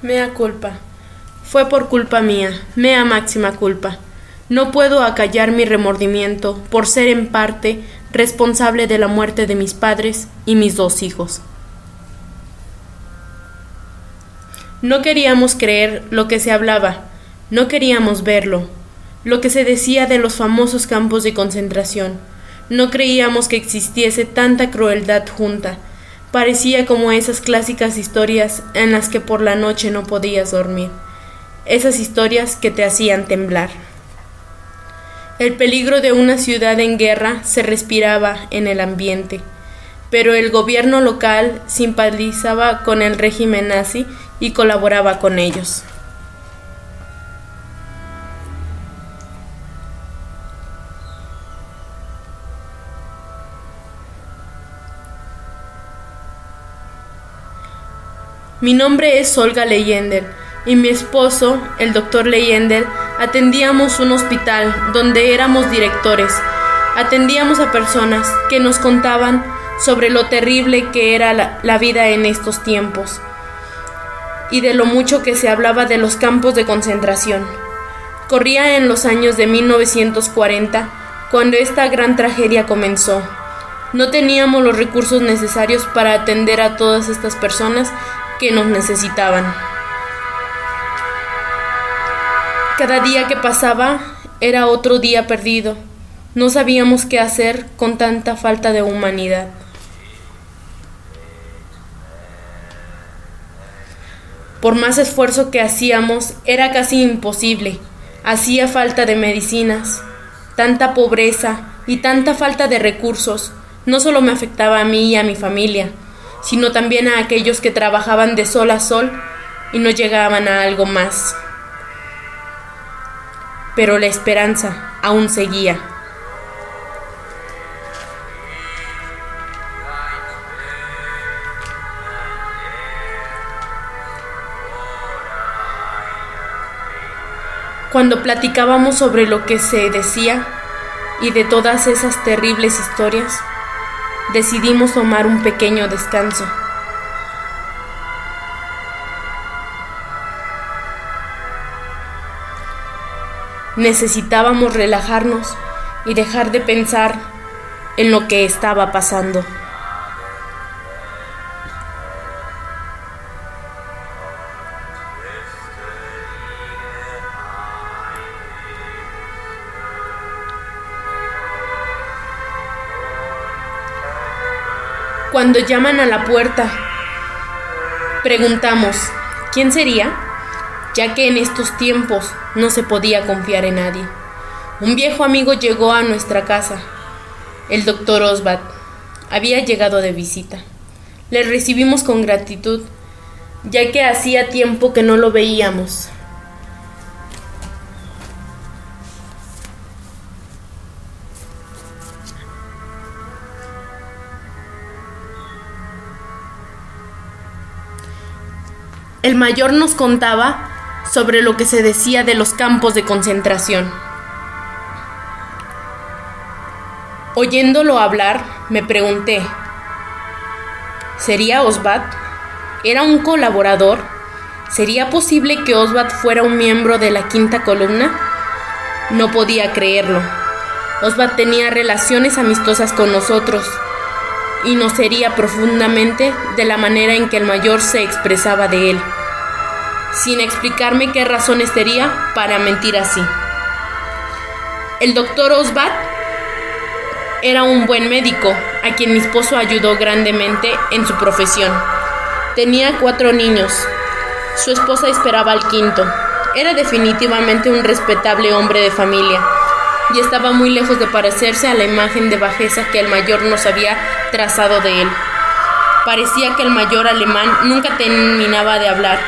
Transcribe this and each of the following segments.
Mea culpa. Fue por culpa mía, mea máxima culpa. No puedo acallar mi remordimiento por ser en parte responsable de la muerte de mis padres y mis 2 hijos. No queríamos creer lo que se hablaba, no queríamos verlo, lo que se decía de los famosos campos de concentración. No creíamos que existiese tanta crueldad junta. Parecía como esas clásicas historias en las que por la noche no podías dormir. Esas historias que te hacían temblar. El peligro de una ciudad en guerra se respiraba en el ambiente, pero el gobierno local simpatizaba con el régimen nazi y colaboraba con ellos. Mi nombre es Olga Leyendel y mi esposo, el doctor Leyendel, atendíamos un hospital donde éramos directores. Atendíamos a personas que nos contaban sobre lo terrible que era la vida en estos tiempos y de lo mucho que se hablaba de los campos de concentración. Corría en los años de 1940 cuando esta gran tragedia comenzó. No teníamos los recursos necesarios para atender a todas estas personas que nos necesitaban. Cada día que pasaba era otro día perdido. No sabíamos qué hacer con tanta falta de humanidad. Por más esfuerzo que hacíamos, era casi imposible. Hacía falta de medicinas, tanta pobreza y tanta falta de recursos. No solo me afectaba a mí y a mi familia, sino también a aquellos que trabajaban de sol a sol y no llegaban a algo más. Pero la esperanza aún seguía. Cuando platicábamos sobre lo que se decía y de todas esas terribles historias, decidimos tomar un pequeño descanso. Necesitábamos relajarnos y dejar de pensar en lo que estaba pasando. Cuando llaman a la puerta, preguntamos, ¿quién sería? Ya que en estos tiempos no se podía confiar en nadie. Un viejo amigo llegó a nuestra casa. El doctor Oswald había llegado de visita. Le recibimos con gratitud, ya que hacía tiempo que no lo veíamos. El mayor nos contaba sobre lo que se decía de los campos de concentración. Oyéndolo hablar, me pregunté, ¿sería Oswald? ¿Era un colaborador? ¿Sería posible que Oswald fuera un miembro de la quinta columna? No podía creerlo. Oswald tenía relaciones amistosas con nosotros y nos hería profundamente de la manera en que el mayor se expresaba de él, sin explicarme qué razones tenía para mentir así. El doctor Oswald era un buen médico, a quien mi esposo ayudó grandemente en su profesión. Tenía 4 niños. Su esposa esperaba al 5º. Era definitivamente un respetable hombre de familia, y estaba muy lejos de parecerse a la imagen de bajeza que el mayor nos había trazado de él. Parecía que el mayor alemán nunca terminaba de hablar,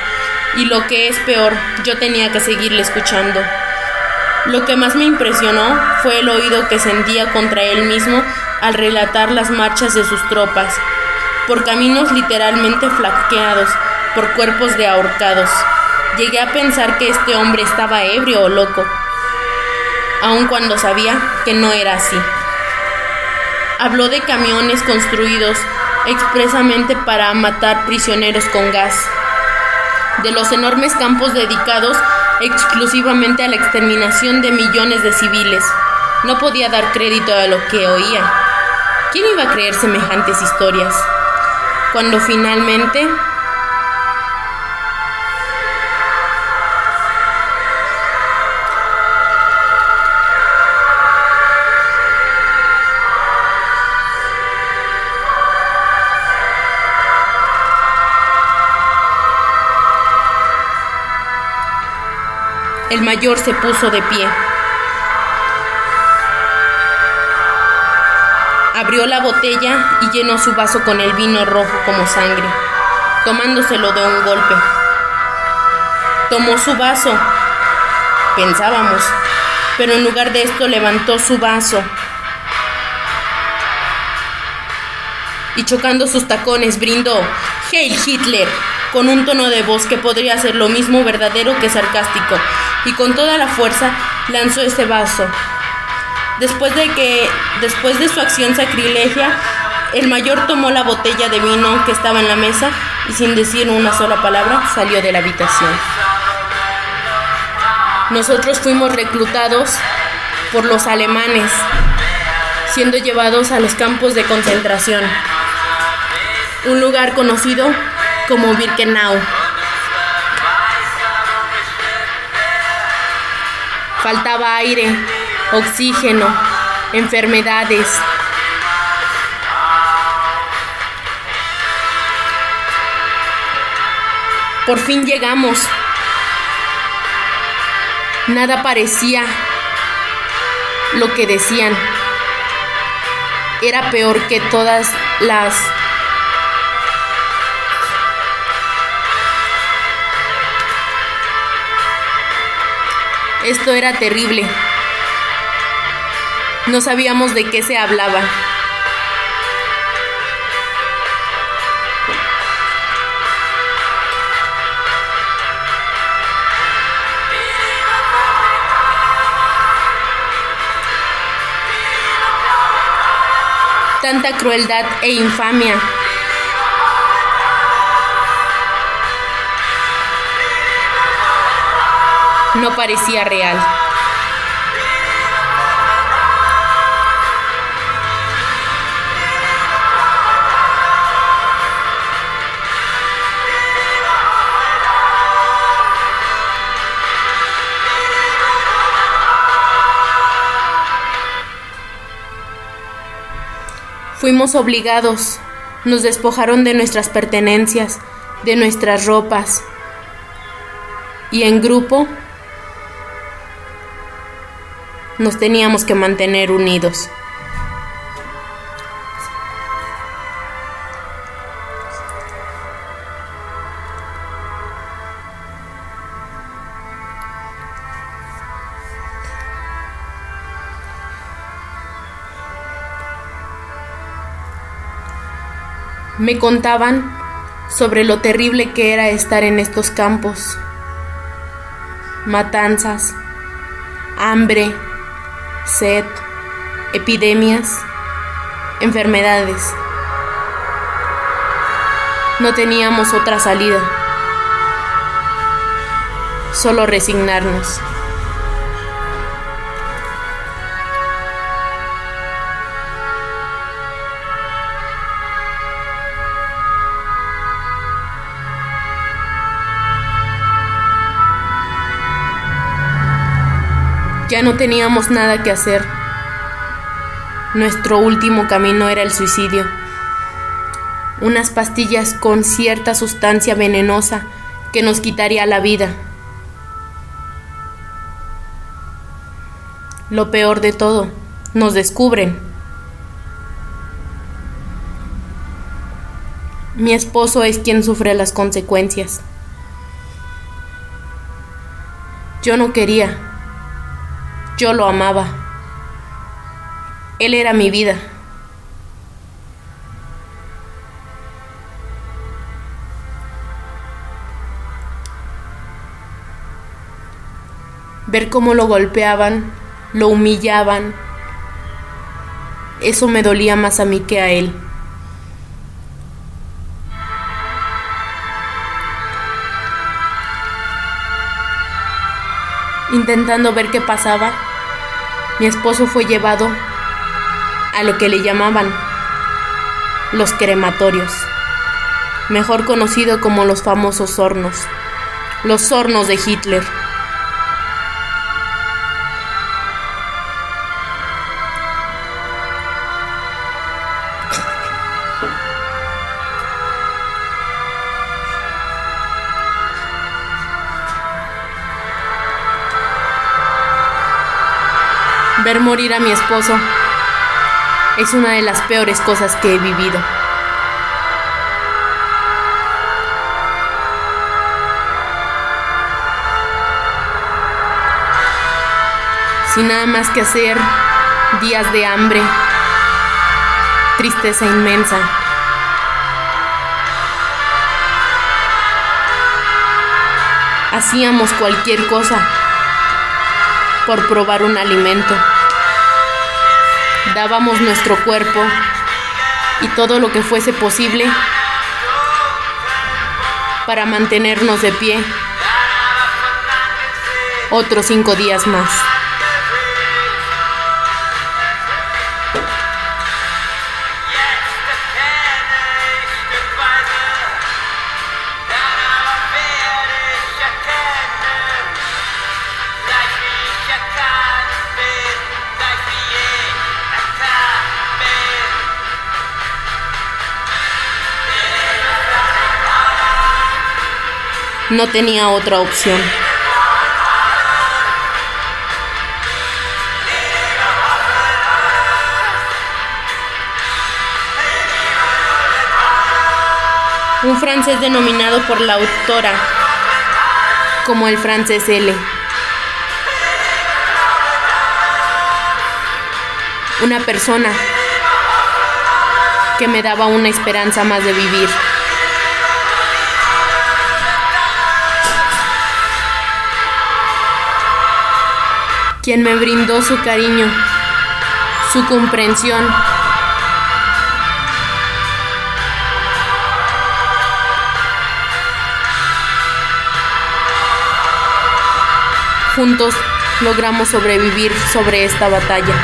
y lo que es peor, yo tenía que seguirle escuchando. Lo que más me impresionó fue el oído que sentía contra él mismo al relatar las marchas de sus tropas, por caminos literalmente flanqueados por cuerpos de ahorcados. Llegué a pensar que este hombre estaba ebrio o loco. aun cuando sabía que no era así. Habló de camiones construidos expresamente para matar prisioneros con gas, de los enormes campos dedicados exclusivamente a la exterminación de millones de civiles. No podía dar crédito a lo que oía. ¿Quién iba a creer semejantes historias? Cuando finalmente el mayor se puso de pie. Abrió la botella y llenó su vaso con el vino rojo como sangre, tomándoselo de un golpe. Tomó su vaso, pensábamos, pero en lugar de esto levantó su vaso y chocando sus tacones brindó «Heil Hitler», con un tono de voz que podría ser lo mismo verdadero que sarcástico, y con toda la fuerza lanzó ese vaso. Después de su acción sacrilegia, el mayor tomó la botella de vino que estaba en la mesa y sin decir una sola palabra salió de la habitación. Nosotros fuimos reclutados por los alemanes, siendo llevados a los campos de concentración, un lugar conocido como Birkenau. Faltaba aire, oxígeno, enfermedades. Por fin llegamos. Nada parecía lo que decían. Era peor que todas las Esto era terrible. No sabíamos de qué se hablaba. Tanta crueldad e infamia. No parecía real. Fuimos obligados, nos despojaron de nuestras pertenencias, de nuestras ropas, y en grupo nos teníamos que mantener unidos. Me contaban sobre lo terrible que era estar en estos campos. Matanzas, hambre, sed, epidemias, enfermedades. No teníamos otra salida, solo resignarnos. Ya no teníamos nada que hacer. Nuestro último camino era el suicidio. Unas pastillas con cierta sustancia venenosa que nos quitaría la vida. Lo peor de todo, nos descubren. Mi esposo es quien sufre las consecuencias. Yo no quería. Yo lo amaba. Él era mi vida. Ver cómo lo golpeaban, lo humillaban. Eso me dolía más a mí que a él. Intentando ver qué pasaba, mi esposo fue llevado a lo que le llamaban los crematorios, mejor conocido como los famosos hornos, los hornos de Hitler. Ver morir a mi esposo es una de las peores cosas que he vivido. Sin nada más que hacer, días de hambre, tristeza inmensa. Hacíamos cualquier cosa por probar un alimento. Dábamos nuestro cuerpo y todo lo que fuese posible para mantenernos de pie otros 5 días más. No tenía otra opción. Un francés denominado por la autora como el francés L. Una persona que me daba una esperanza más de vivir. Quien me brindó su cariño, su comprensión. Juntos logramos sobrevivir sobre esta batalla.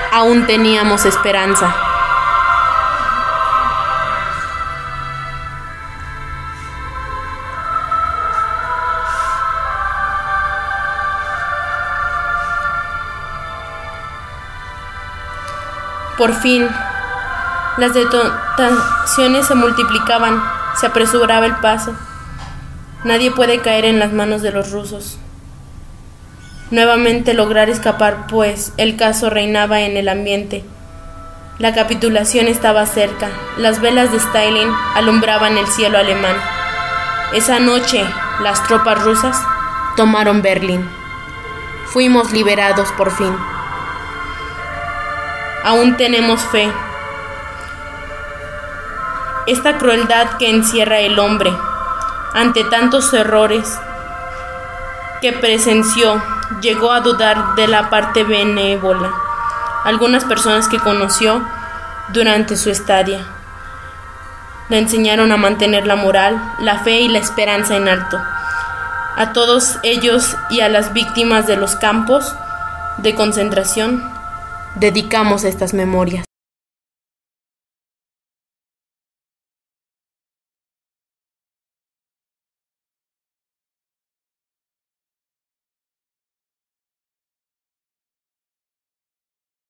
Aún teníamos esperanza. Por fin, las detonaciones se multiplicaban, se apresuraba el paso. Nadie puede caer en las manos de los rusos. Nuevamente lograr escapar, pues el caos reinaba en el ambiente. La capitulación estaba cerca. Las velas de Stalin alumbraban el cielo alemán. Esa noche, las tropas rusas tomaron Berlín. Fuimos liberados por fin. Aún tenemos fe. Esta crueldad que encierra el hombre ante tantos errores que presenció, llegó a dudar de la parte benévola. Algunas personas que conoció durante su estadía le enseñaron a mantener la moral, la fe y la esperanza en alto. A todos ellos y a las víctimas de los campos de concentración dedicamos estas memorias.